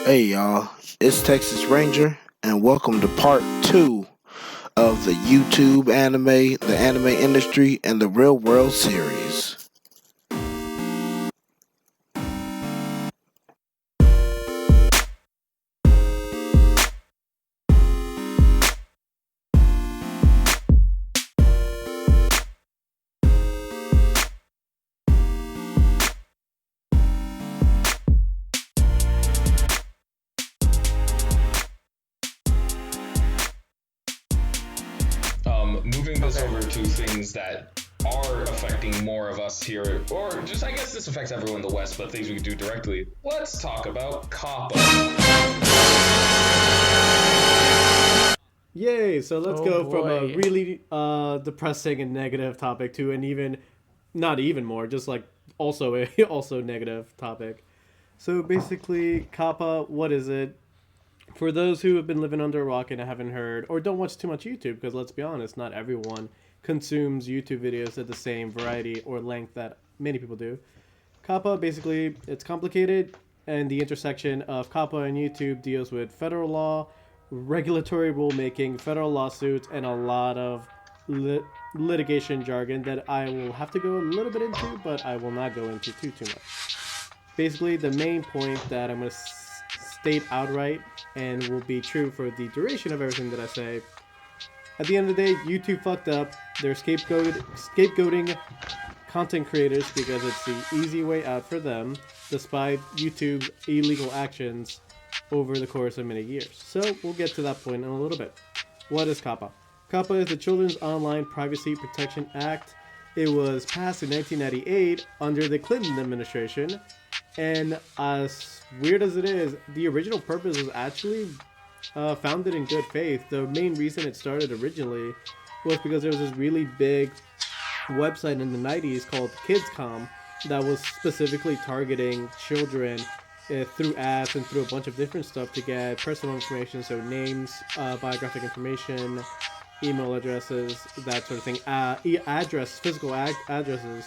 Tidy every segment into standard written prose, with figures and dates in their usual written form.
Hey y'all, it's Texas Ranger, and welcome to part 2 of the YouTube anime, the anime industry, and the real world series. Moving this over to things that are affecting more of us here, or just I guess this affects everyone in the West, but things we can do directly. Let's talk about COPPA. Yay! So let's Oh go from a boy. really depressing and negative topic to an even, not even more, just like also a also negative topic. So basically, COPPA, what is it? For those who have been living under a rock and haven't heard, or don't watch too much YouTube, because let's be honest, not everyone consumes YouTube videos at the same variety or length that many people do. COPPA, basically, it's complicated, and the intersection of COPPA and YouTube deals with federal law, regulatory rulemaking, federal lawsuits, and a lot of litigation jargon that I will have to go a little bit into, but I will not go into too much. Basically, the main point that I'm going to state outright and will be true for the duration of everything that I say. At the end of the day, YouTube fucked up. They're scapegoating content creators because it's the easy way out for them, despite YouTube's illegal actions over the course of many years. So we'll get to that point in a little bit. What is COPPA? COPPA is the Children's Online Privacy Protection Act. It was passed in 1998 under the Clinton administration, and as weird as it is, the original purpose was actually founded in good faith. The main reason it started originally was because there was this really big website in the 90s called KidsCom that was specifically targeting children through ads and through a bunch of different stuff to get personal information, so names, biographic information, email addresses, that sort of thing, physical addresses,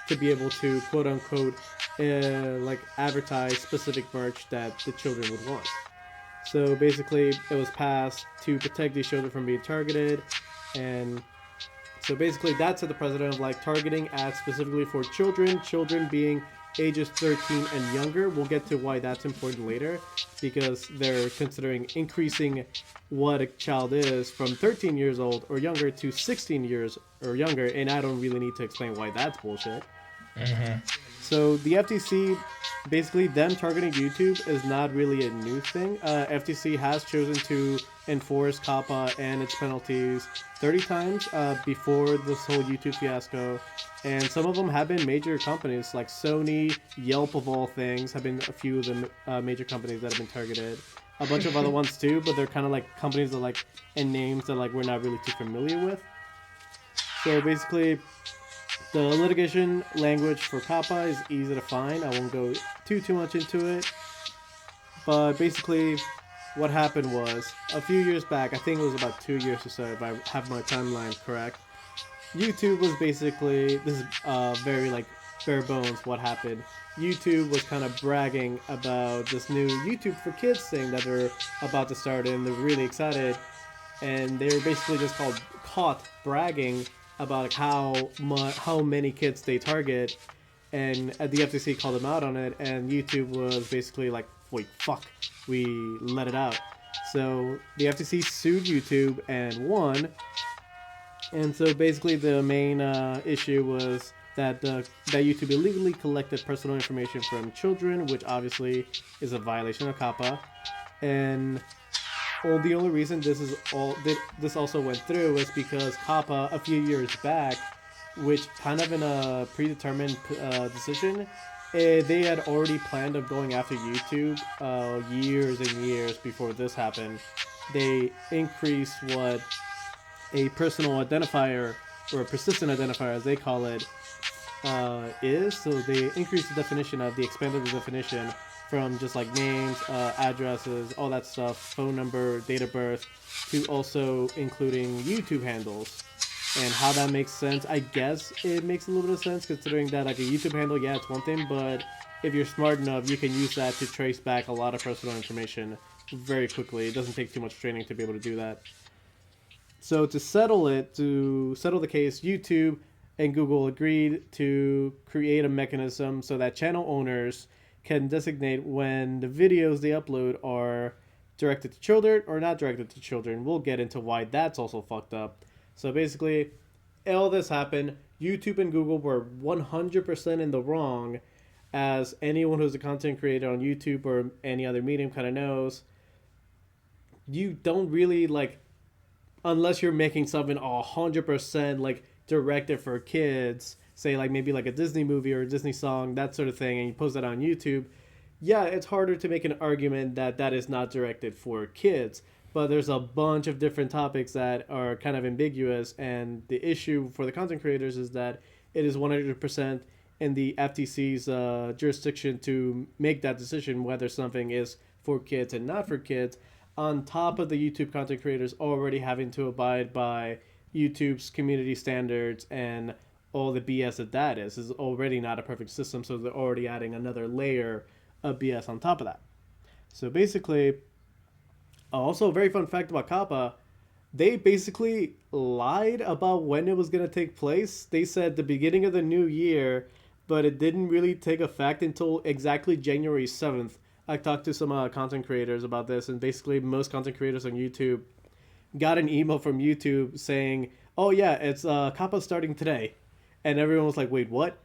to be able to quote unquote like advertise specific merch that the children would want. So basically, it was passed to protect these children from being targeted, and so basically that's at the precedent of like targeting ads specifically for children being ages 13 and younger. We'll get to why that's important later, because they're considering increasing what a child is from 13 years old or younger to 16 years or younger, and I don't really need to explain why that's bullshit. So the FTC, basically them targeting YouTube is not really a new thing. FTC has chosen to enforce COPPA and its penalties 30 times before this whole YouTube fiasco. And some of them have been major companies like Sony, Yelp of all things, have been a few of the major companies that have been targeted. A bunch of other ones too, but they're kind of like companies that like, and names that like we're not really too familiar with. So basically, the litigation language for COPPA is easy to find. I won't go too much into it. But basically, what happened was, a few years back, I think it was about 2 years or so, if I have my timeline correct, YouTube was basically, this is very like bare bones what happened. YouTube was kind of bragging about this new YouTube for Kids thing that they're about to start, and they're really excited. And they were basically just caught bragging about how many kids they target, and the FTC called them out on it, and YouTube was basically like, wait, fuck, we let it out. So the FTC sued YouTube and won, and so basically the main issue was that YouTube illegally collected personal information from children, which obviously is a violation of COPPA, and the only reason this also went through was because COPPA a few years back, which kind of in a predetermined decision, they had already planned on going after YouTube years and years before this happened. They increased what a personal identifier, or a persistent identifier as they call it, is. So they increased the definition of, they expanded the definition from just like names, addresses, all that stuff, phone number, date of birth, to also including YouTube handles. And how that makes sense, I guess it makes a little bit of sense, considering that like a YouTube handle, yeah, it's one thing, but if you're smart enough, you can use that to trace back a lot of personal information very quickly. It doesn't take too much training to be able to do that. So to settle the case, YouTube and Google agreed to create a mechanism so that channel owners can designate when the videos they upload are directed to children or not directed to children. We'll get into why that's also fucked up. So basically, all this happened. YouTube and Google were 100% in the wrong, as anyone who's a content creator on YouTube or any other medium kind of knows. You don't really, like, unless you're making something 100% like directed for kids, say like maybe like a Disney movie or a Disney song, that sort of thing, and you post that on YouTube, yeah, it's harder to make an argument that that is not directed for kids. But there's a bunch of different topics that are kind of ambiguous, and the issue for the content creators is that it is 100% in the FTC's jurisdiction to make that decision whether something is for kids and not for kids, on top of the YouTube content creators already having to abide by YouTube's community standards and all the BS that is already not a perfect system, so they're already adding another layer of BS on top of that. So basically, also a very fun fact about COPPA, they basically lied about when it was going to take place. They said the beginning of the new year, but it didn't really take effect until exactly January 7th. I talked to some content creators about this, and basically most content creators on YouTube got an email from YouTube saying, oh yeah, it's COPPA starting today. And everyone was like, wait, what?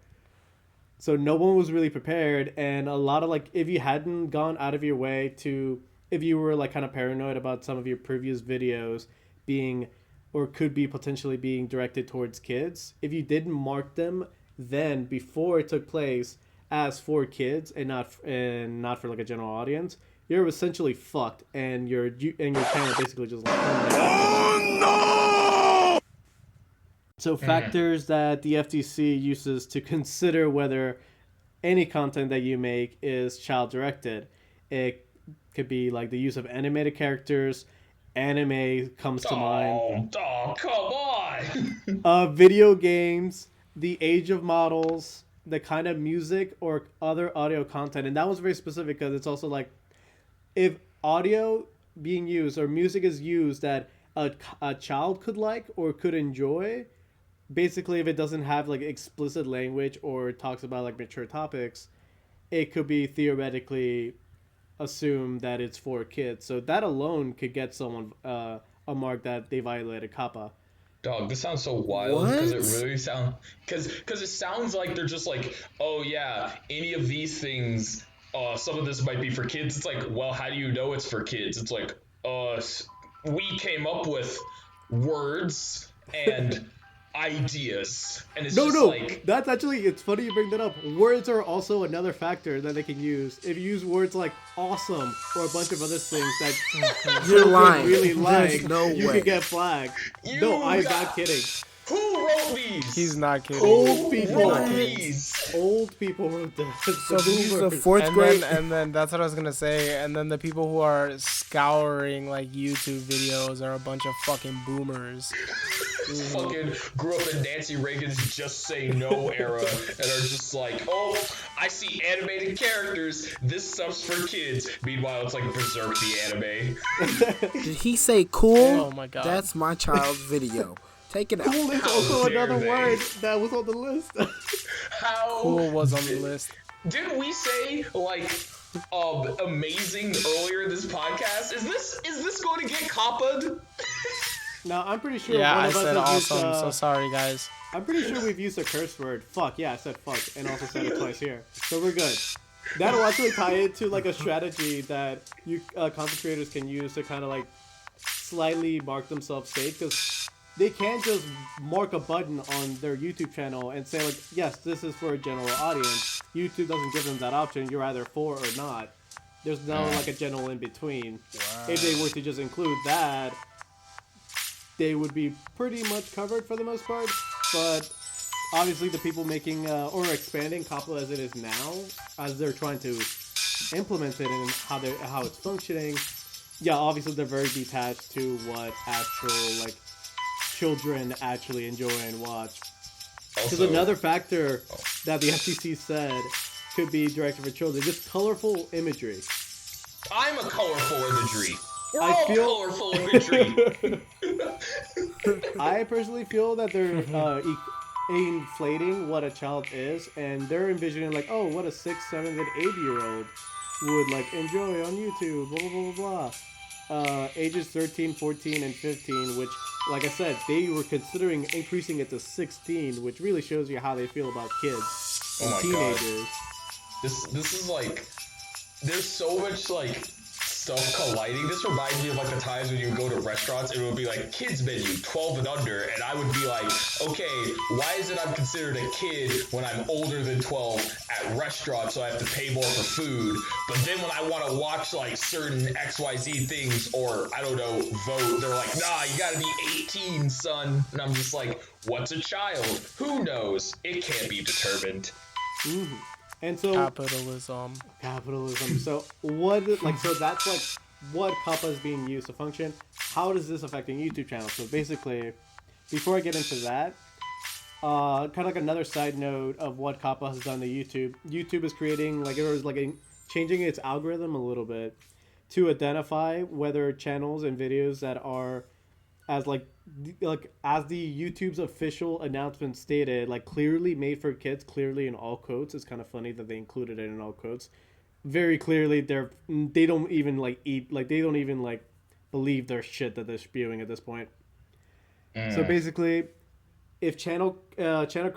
So no one was really prepared, and a lot of, like, if you hadn't gone out of your way to, if you were like kind of paranoid about some of your previous videos being, or could be potentially being directed towards kids, if you didn't mark them then before it took place as for kids and not for like a general audience, you're essentially fucked, and your channel basically just like, oh no! So factors that the FTC uses to consider whether any content that you make is child directed, it could be like the use of animated characters. Anime comes to mind. Oh, come on! Video games, the age of models, the kind of music or other audio content. And that was very specific because it's also like, if audio being used or music is used that a child could like or could enjoy, basically if it doesn't have like explicit language or talks about like mature topics, it could be theoretically assumed that it's for kids. So that alone could get someone a mark that they violated COPPA. Dog, this sounds so wild because it really sounds because it sounds like they're just like, oh yeah, any of these things, some of this might be for kids. It's like, well, how do you know it's for kids? It's like, we came up with words and ideas, and it's like, that's actually, it's funny you bring that up. Words are also another factor that they can use. If you use words like awesome or a bunch of other things that you're lying, really like, you could get flagged. No, I'm not kidding. Who wrote these? He's not kidding. Old people. Old people wrote this. So these are the fourth grade, and then that's what I was gonna say. And then the people who are scouring like YouTube videos are a bunch of fucking boomers. Fucking grew up in Nancy Reagan's Just Say No era and are just like, oh, I see animated characters. This stuff's for kids. Meanwhile, it's like Berserk the anime. Did he say cool? Oh my god. That's my child's video. Take it out. Cool is also another word that was on the list. How cool was on the list? Didn't we say like amazing earlier in this podcast? Is this going to get COPPA'd? No, I'm pretty sure. Yeah, one I of us said has awesome. used, so sorry, guys. I'm pretty sure we've used a curse word. Fuck, yeah, I said fuck, and also said it twice here. So we're good. That'll actually tie into like a strategy that you content creators can use to kind of like slightly mark themselves safe, because they can't just mark a button on their YouTube channel and say like, yes, this is for a general audience. YouTube doesn't give them that option. You're either for or not. There's no like a general in between. Wow. If they were to just include that, they would be pretty much covered for the most part. But obviously the people making or expanding COPPA as it is now, as they're trying to implement it and how it's functioning, yeah, obviously they're very detached to what actual like children actually enjoy and watch. Because another factor that the FTC said could be directed for children. Just colorful imagery. I'm a colorful imagery. We're I all feel- colorful imagery. I personally feel that they're inflating what a child is, and they're envisioning like, oh, what a 6th, 7th, and 8-year-old would like enjoy on YouTube, blah blah blah blah. Ages 13, 14, and 15, which, like I said, they were considering increasing it to 16, which really shows you how they feel about kids and teenagers. This is like, there's so much like stuff colliding. This reminds me of like the times when you would go to restaurants and it would be like kids menu 12 and under, and I would be like, okay, why is it I'm considered a kid when I'm older than 12 at restaurants, so I have to pay more for food, but then when I want to watch like certain XYZ things, or I don't know, vote, they're like, nah, you gotta be 18, son. And I'm just like, what's a child? Who knows? It can't be determined. Mm-hmm. And so Capitalism. So so that's like what COPPA is being used to function. How does this affecting YouTube channels? So basically, before I get into that, kind of like another side note of what COPPA has done to YouTube. YouTube is creating changing its algorithm a little bit to identify whether channels and videos that are as as the YouTube's official announcement stated, like clearly made for kids, clearly in all quotes. It's kind of funny that they included it in all quotes. Very clearly, they don't even believe their shit that they're spewing at this point. So basically, if content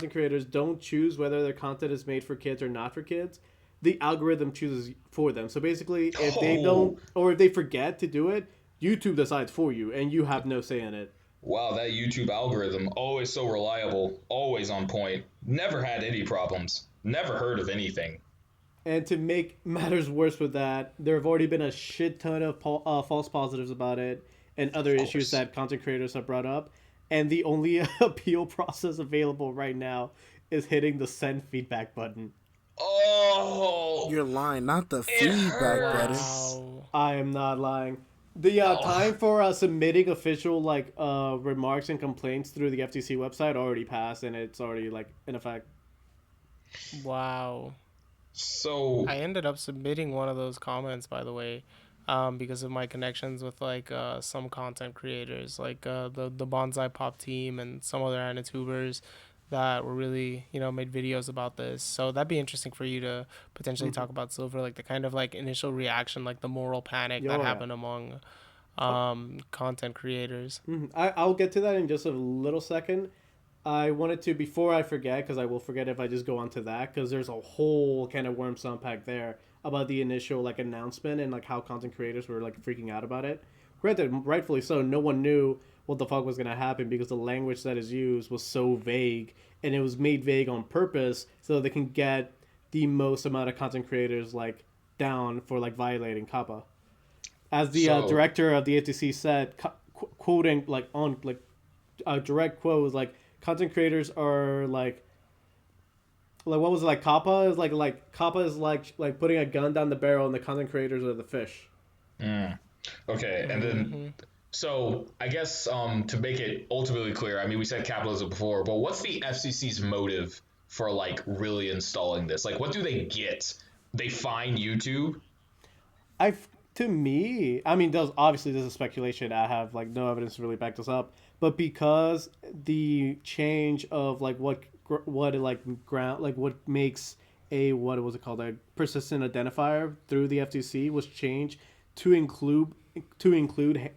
creators don't choose whether their content is made for kids or not for kids, the algorithm chooses for them. So basically, if they don't, or if they forget to do it, YouTube decides for you, and you have no say in it. Wow, that YouTube algorithm, always so reliable, always on point, never had any problems, never heard of anything. And to make matters worse with that, there have already been a shit ton of false positives about it, and other issues that content creators have brought up. And the only appeal process available right now is hitting the send feedback button. Oh! You're lying, not the feedback button. Wow. I am not lying. The time for submitting official remarks and complaints through the FTC website already passed, and it's already in effect. Wow. So I ended up submitting one of those comments, by the way, because of my connections with some content creators, like the Bonsai Pop team and some other Anitubers that were really, made videos about this. So that'd be interesting for you to potentially talk about, Silver, like the kind of initial reaction, like the moral panic that happened among content creators. I'll get to that in just a little second. I wanted to, before I forget, because I will forget if I just go on to that, because there's a whole kind of worms to unpack there about the initial announcement and how content creators were freaking out about it. Granted, rightfully so, no one knew what the fuck was going to happen because the language that is used was so vague, and it was made vague on purpose so they can get the most amount of content creators down for violating COPPA. As the director of the FTC said, quoting a direct quote was content creators are what was it, COPPA is COPPA is like putting a gun down the barrel, and the content creators are the fish. Okay, and then so I guess to make it ultimately clear, I mean, we said capitalism before, but what's the FCC's motive for really installing this? What do they get? They fine YouTube? To me, I mean, obviously this is speculation. I have no evidence to really back this up, but because the change of what makes a persistent identifier through the FTC was changed to include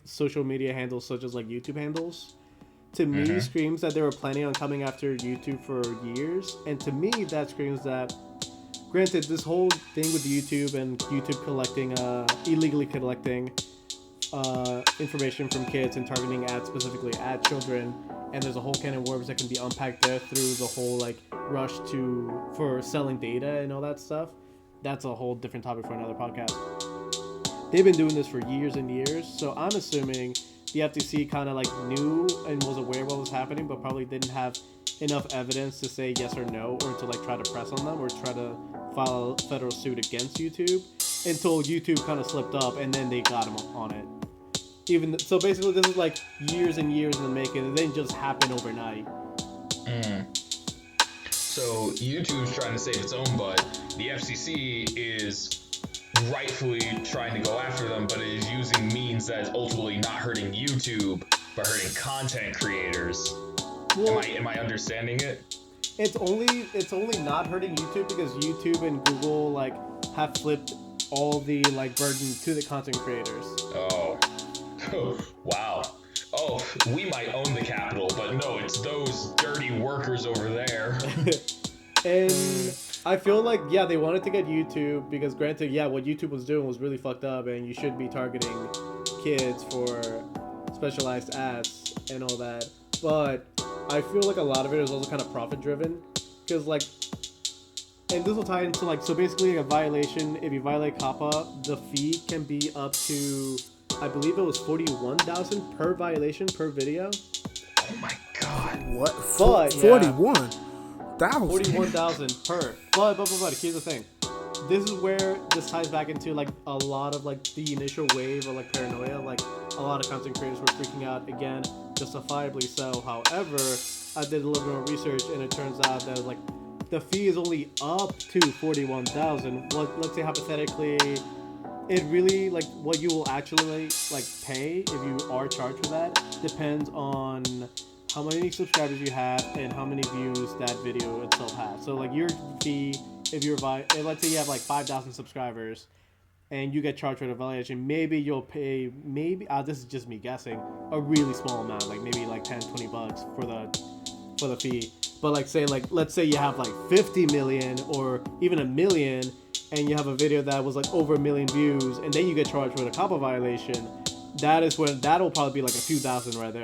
social media handles such as YouTube handles. To me, screams that they were planning on coming after YouTube for years, and to me that screams that, granted, this whole thing with YouTube and YouTube illegally collecting information from kids and targeting ads specifically at children, and there's a whole can of worms that can be unpacked there through the whole rush for selling data and all that stuff. That's a whole different topic for another podcast. They've been doing this for years and years, so I'm assuming the FTC kind of knew and was aware of what was happening, but probably didn't have enough evidence to say yes or no, or to try to press on them or try to file a federal suit against YouTube until YouTube kind of slipped up, and then they got him on it. So basically, this is years and years in the making. It didn't just happen overnight. So YouTube's trying to save its own butt. The FCC is rightfully trying to go after them, but it is using means that is ultimately not hurting YouTube, but hurting content creators. Well, Am I understanding it? it's only not hurting YouTube because YouTube and Google like have flipped all the like burden to the content creators. Oh. Wow. Oh, we might own the capital, but no, it's those dirty workers over there. And I feel like, yeah, they wanted to get YouTube because, granted, yeah, what YouTube was doing was really fucked up, and you should be targeting kids for specialized ads and all that. But I feel like a lot of it is also kind of profit driven because, like, and this will tie into like, so basically a violation, if you violate COPPA, the fee can be up to, I believe it was 41,000 per violation per video. Oh my god. What? But, 41,000. 41,000 per. But here's the thing. This is where this ties back into like a lot of like the initial wave of like paranoia. Like a lot of content creators were freaking out again, justifiably so. However, I did a little bit more research and it turns out that like the fee is only up to 41,000. Let's say hypothetically, it really like what you will actually like pay if you are charged for that depends on how many subscribers you have and how many views that video itself has. So like your fee, if you're let's say you have like 5,000 subscribers and you get charged for the violation, maybe you'll pay this is just me guessing, a really small amount, like maybe like 10, 20 bucks for the fee. But like let's say you have like 50 million or even a million and you have a video that was like over 1 million views and then you get charged for the COPPA violation, that'll probably be like a few thousand right there.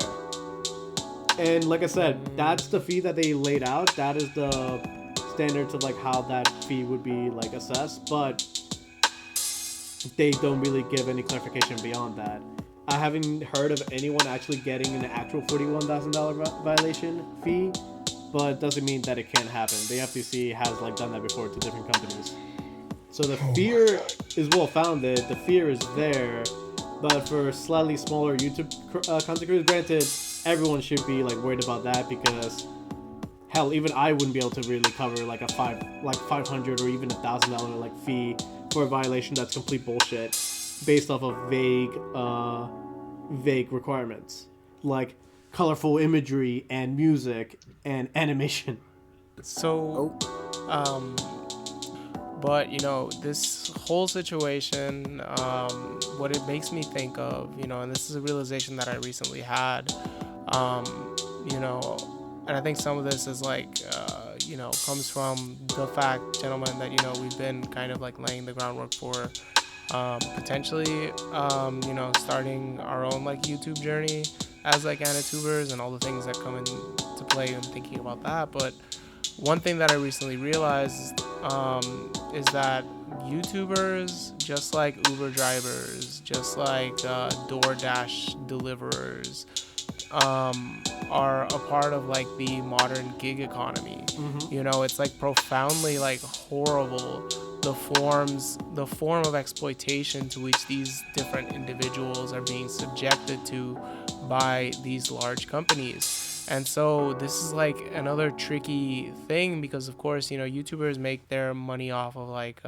And like I said, that's the fee that they laid out. That is the standards of like how that fee would be like assessed, but they don't really give any clarification beyond that. I haven't heard of anyone actually getting an actual $41,000 violation fee, but it doesn't mean that it can't happen. The FTC has like done that before to different companies. So the fear is well founded. The fear is there, but for slightly smaller YouTube content creators, granted, everyone should be like worried about that because hell, even I wouldn't be able to really cover like a $500 or even $1,000 like fee for a violation that's complete bullshit based off of vague requirements like colorful imagery and music and animation. So, but this whole situation, what it makes me think of, and this is a realization that I recently had, and I think some of this is like, comes from the fact, gentlemen, that, we've been kind of like laying the groundwork for potentially, starting our own like YouTube journey as like anitubers and all the things that come into play and thinking about that. But one thing that I recently realized is that YouTubers, just like Uber drivers, just like DoorDash deliverers, are a part of like the modern gig economy. Mm-hmm. It's like profoundly like horrible the form of exploitation to which these different individuals are being subjected to by these large companies. And so this is like another tricky thing because of course, YouTubers make their money off of like,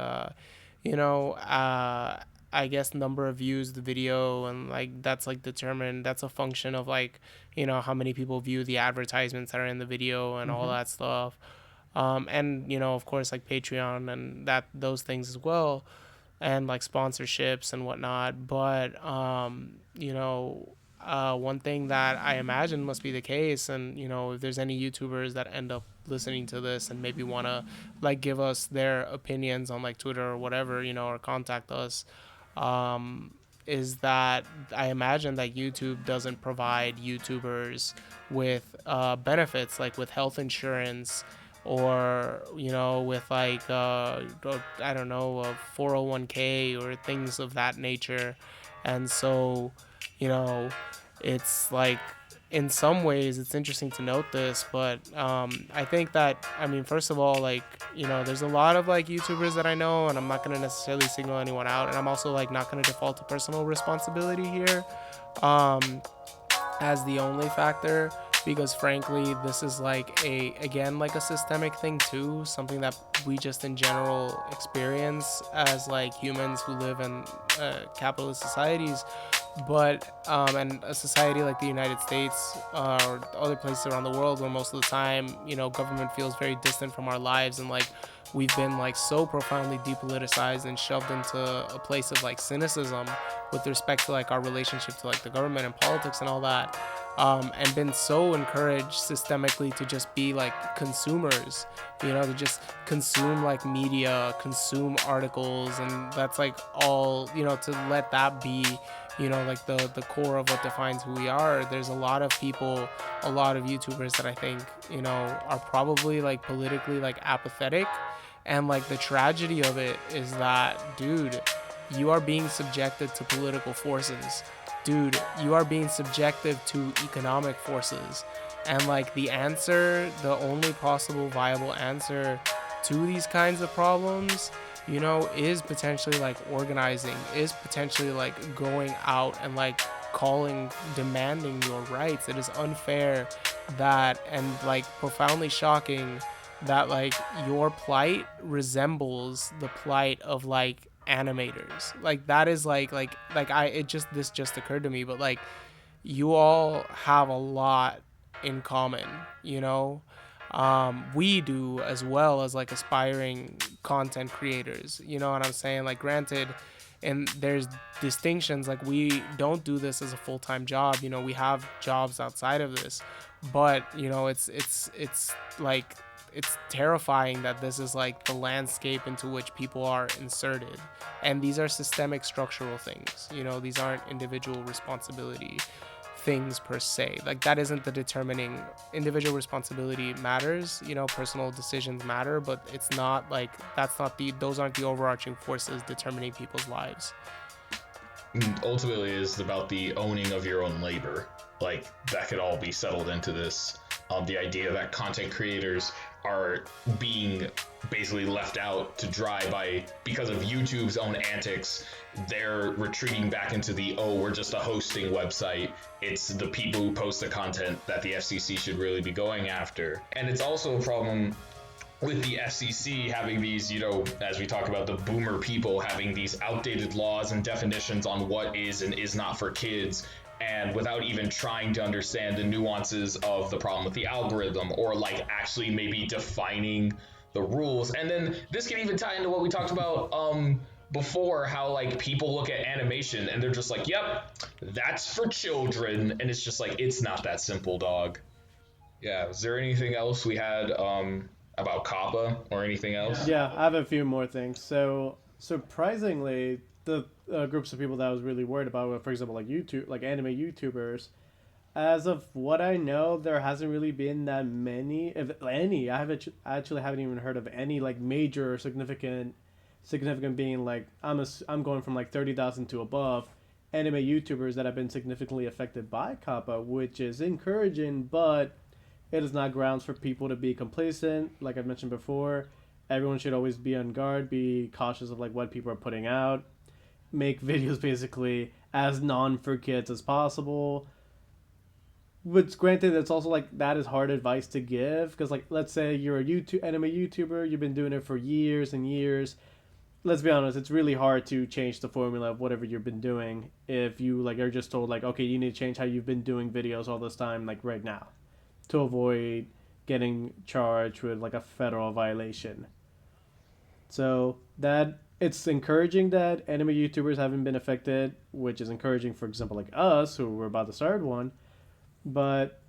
I guess number of views the video, and like that's like determined, that's a function of like, how many people view the advertisements that are in the video and all that stuff. And of course like Patreon and those things as well, and like sponsorships and whatnot. But one thing that I imagine must be the case, and if there's any YouTubers that end up listening to this and maybe want to like give us their opinions on like Twitter or whatever, or contact us, is that I imagine that YouTube doesn't provide YouTubers with benefits like with health insurance or with like I don't know, a 401k or things of that nature. And so it's like in some ways it's interesting to note this, but I think that, first of all, like there's a lot of like YouTubers that I know, and I'm not going to necessarily signal anyone out, and I'm also like not going to default to personal responsibility here as the only factor. because frankly this is like a systemic thing too, something that we just in general experience as like humans who live in capitalist societies. But and a society like the United States or other places around the world where most of the time, government feels very distant from our lives, and like we've been like so profoundly depoliticized and shoved into a place of like cynicism with respect to like our relationship to like the government and politics and all that, and been so encouraged systemically to just be like consumers, to just consume like media, consume articles, and that's like all, to let that be, like the core of what defines who we are. There's a lot of people, a lot of YouTubers that I think, are probably like politically like apathetic. And like the tragedy of it is that, dude, you are being subjected to political forces. Dude, you are being subjected to economic forces. And like the only possible viable answer to these kinds of problems, is potentially like organizing, is potentially like going out and like demanding your rights. It is unfair that, and like profoundly shocking, that like your plight resembles the plight of like animators. Like that is this just occurred to me, but like you all have a lot in common, we do, as well as like aspiring content creators, you know what I'm saying? Like granted, and there's distinctions, like we don't do this as a full-time job, we have jobs outside of this, but it's like it's terrifying that this is like the landscape into which people are inserted, and these are systemic structural things, these aren't individual responsibility things per se. Like that isn't the determining. Individual responsibility matters, personal decisions matter, but it's not like those aren't the overarching forces determining people's lives. Ultimately, it's about the owning of your own labor. Like that could all be settled into this. The idea that content creators are being basically left out to dry because of YouTube's own antics. They're retreating back into we're just a hosting website. It's the people who post the content that the FCC should really be going after. And it's also a problem with the FCC having these, as we talk about the boomer people having these outdated laws and definitions on what is and is not for kids, and without even trying to understand the nuances of the problem with the algorithm, or like actually maybe defining the rules. And then this can even tie into what we talked about before, how like people look at animation and they're just like, yep, that's for children, and it's just like, it's not that simple, dog. Yeah, is there anything else we had about COPPA or anything else? Yeah, I have a few more things. So surprisingly, the groups of people that I was really worried about, for example, like YouTube, like anime YouTubers, as of what I know, there hasn't really been that many, if any. Actually haven't even heard of any like major or significant being like, I'm going from like 30,000 to above anime YouTubers that have been significantly affected by COPPA, which is encouraging, but it is not grounds for people to be complacent. Like I mentioned before, everyone should always be on guard, be cautious of like what people are putting out, make videos basically as non for kids as possible. But granted, it's also like that is hard advice to give, because like let's say you're a anime YouTuber, you've been doing it for years and years. Let's be honest, it's really hard to change the formula of whatever you've been doing if you like are just told like, okay, you need to change how you've been doing videos all this time, like right now, to avoid getting charged with like a federal violation. So that it's encouraging that anime YouTubers haven't been affected, which is encouraging, for example, like us who were about to start one, but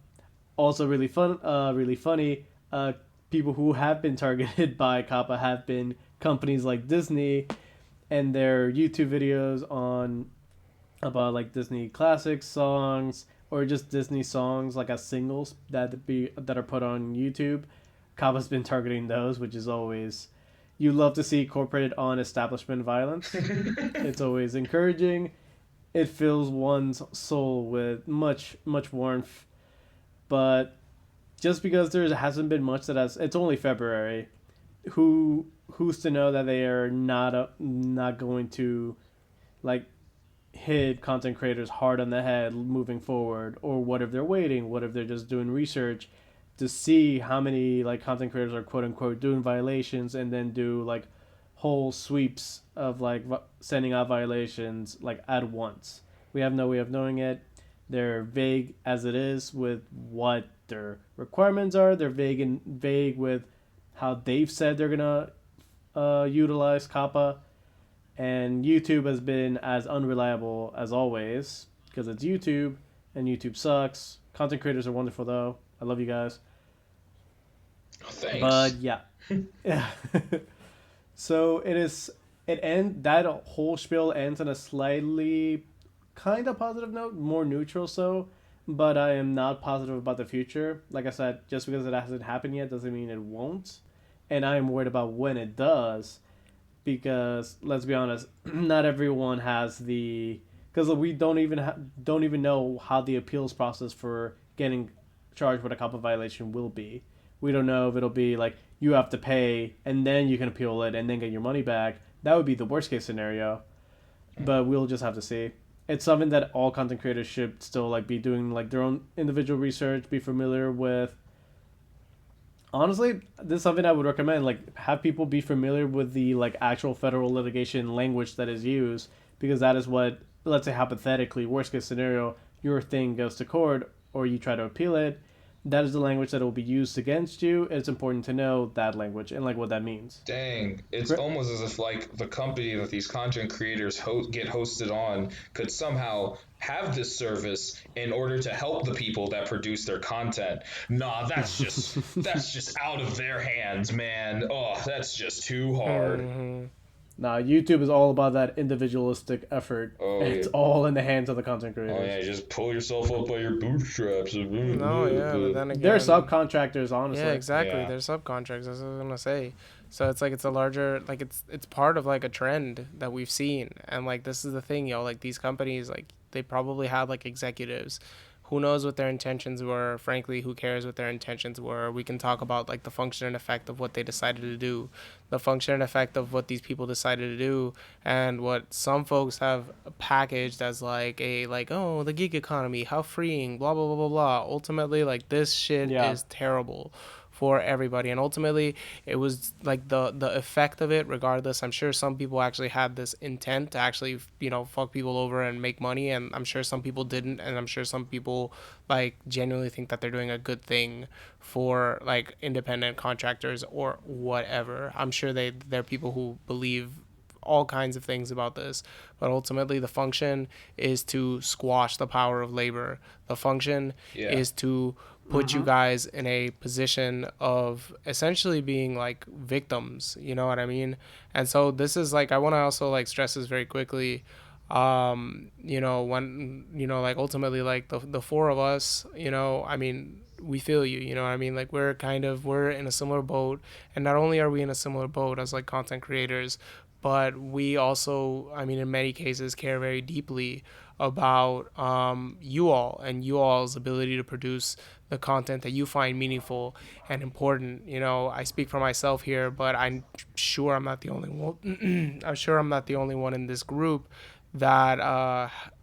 also really funny. People who have been targeted by COPPA have been companies like Disney and their YouTube videos on about like Disney classic songs or just Disney songs like as singles that are put on YouTube. COPPA's been targeting those, which is always, you love to see incorporated on establishment violence. It's always encouraging. It fills one's soul with much warmth. But just because there hasn't been much it's only February. Who's to know that they are not going to like hit content creators hard on the head moving forward, or what if they're waiting, what if they're just doing research to see how many like content creators are quote unquote doing violations, and then do like whole sweeps of like sending out violations like at once. We have no way of knowing it. They're vague as it is with what their requirements are. They're vague with how they've said they're gonna utilize COPPA, and YouTube has been as unreliable as always because it's YouTube, and YouTube sucks. Content creators are wonderful though. I love you guys. Thanks. But yeah, yeah. So it is. That whole spiel ends on a slightly kind of positive note, more neutral so. But I am not positive about the future. Like I said, just because it hasn't happened yet doesn't mean it won't. And I am worried about when it does, because let's be honest, not everyone has the, because we don't even know how the appeals process for getting charged with a COPPA violation will be. We don't know if it'll be like you have to pay and then you can appeal it and then get your money back. That would be the worst case scenario, but we'll just have to see. It's something that all content creators should still like be doing like their own individual research, be familiar with. Honestly, this is something I would recommend. Like, have people be familiar with the like actual federal litigation language that is used, because that is what, let's say hypothetically, worst case scenario, your thing goes to court or you try to appeal it. That is the language that will be used against you. It's important to know that language and like what that means. Dang, it's almost as if like the company that these content creators get hosted on could somehow have this service in order to help the people that produce their content. Nah, that's just out of their hands, man. Oh, that's just too hard. Mm-hmm. Now, YouTube is all about that individualistic effort. Oh It's yeah. all in the hands of the content Oh yeah, creators. just pull yourself up by your bootstraps. No, yeah, but then They're again, subcontractors, honestly. yeah, exactly. Yeah. They're subcontracts. That's what I was gonna say. So it's like it's a larger, like it's part of like a trend that we've seen, and like this is the thing, yo. Like these companies, like they probably had like executives. Who knows what their intentions were? Frankly, who cares what their intentions were? We can talk about like the function and effect of what they decided to do, the function and effect of what these people decided to do, and what some folks have packaged as like a like, oh, the gig economy, how freeing, blah blah blah blah blah. Ultimately, like this shit Yeah. is terrible for everybody, and ultimately it was like the effect of it. Regardless, I'm sure some people actually had this intent to actually fuck people over and make money, and I'm sure some people didn't, and I'm sure some people like genuinely think that they're doing a good thing for like independent contractors or whatever. I'm sure they're people who believe all kinds of things about this, but ultimately the function is to squash the power of labor. The function Yeah. is to put you guys in a position of essentially being like victims, you know what I mean? And so this is like, I want to also like stress this very quickly. When like ultimately like the four of us, I mean, we feel you, you know what I mean? Like we're in a similar boat, and not only are we in a similar boat as like content creators, but we also, I mean, in many cases care very deeply about you all and you all's ability to produce the content that you find meaningful and important. I speak for myself here, but I'm sure I'm not the only one. I'm sure I'm not the only one in this group that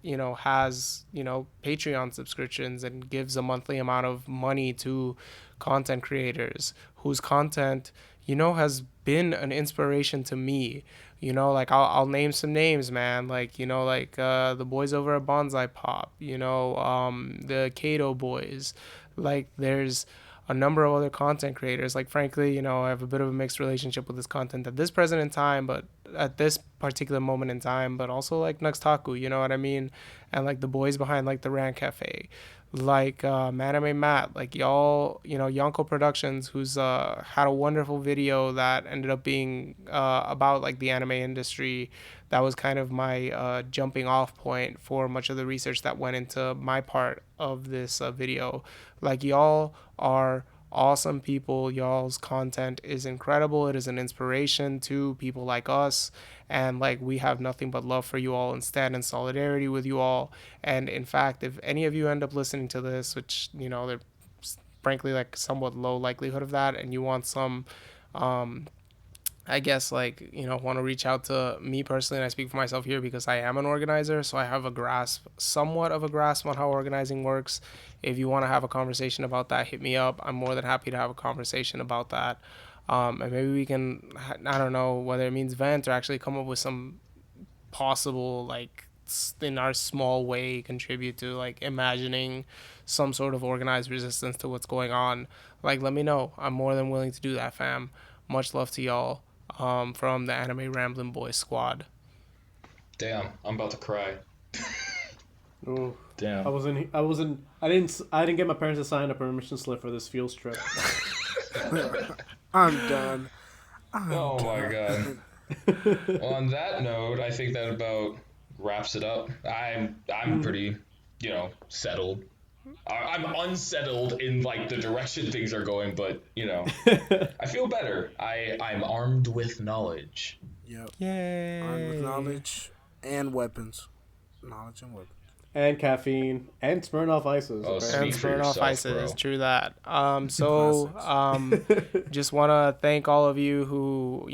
has Patreon subscriptions and gives a monthly amount of money to content creators whose content has been an inspiration to me. Like I'll name some names, man. Like the boys over at Bonsai Pop. The Kato boys. Like there's a number of other content creators. Like frankly, I have a bit of a mixed relationship with this content at this present in time, but at this particular moment in time. But also like Nuxtaku, you know what I mean, and like the boys behind like the Rant Cafe, like Maname Matt, like y'all, Yonko Productions, who's had a wonderful video that ended up being about like the anime industry. That was kind of my jumping off point for much of the research that went into my part of this video. Like y'all are awesome people. Y'all's content is incredible. It is an inspiration to people like us, and like we have nothing but love for you all and stand in solidarity with you all. And in fact, if any of you end up listening to this, which there's frankly like somewhat low likelihood of that, and you want some I guess, like, want to reach out to me personally, and I speak for myself here because I am an organizer, so I have somewhat of a grasp on how organizing works. If you want to have a conversation about that, hit me up. I'm more than happy to have a conversation about that. And maybe we can, I don't know whether it means vent or actually come up with some possible, like, in our small way, contribute to, like, imagining some sort of organized resistance to what's going on. Like, let me know. I'm more than willing to do that, fam. Much love to y'all, from the Anime Ramblin' Boys squad. Damn, I'm about to cry. Ooh. Damn. I didn't get my parents to sign a permission slip for this field trip. I'm done. Oh my god. Well, on that note, I think that about wraps it up. I'm pretty, settled. I'm unsettled in like the direction things are going, but I feel better. I'm armed with knowledge. Yep. Yay. Armed with knowledge and weapons. Knowledge and weapons. And caffeine and Smirnoff ices. Oh, apparently. speak And for Smirnoff yourself, Ices, bro. true that. Just want to thank all of you who,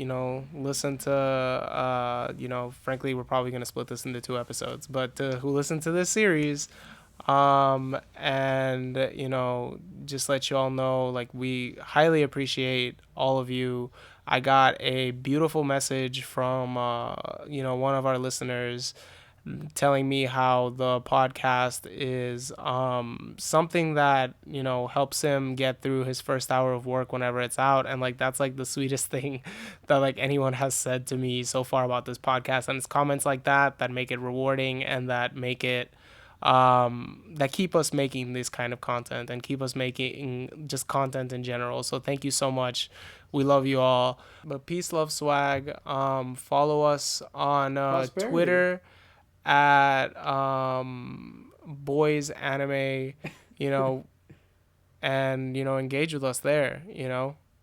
listen to, frankly, we're probably going to split this into 2 episodes, but who listen to this series. And, just let you all know, like, we highly appreciate all of you. I got a beautiful message from, one of our listeners telling me how the podcast is something that helps him get through his first hour of work whenever it's out, and like that's like the sweetest thing that like anyone has said to me so far about this podcast. And it's comments like that make it rewarding, and that make it that keep us making this kind of content and keep us making just content in general. So thank you so much. We love you all. But peace, love, swag. Follow us on Twitter at boys anime, and engage with us there.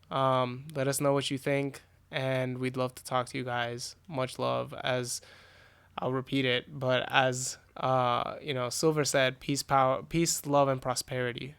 Let us know what you think, and we'd love to talk to you guys. Much love. As I'll repeat it, but as Silver said, peace, power, peace, love, and prosperity.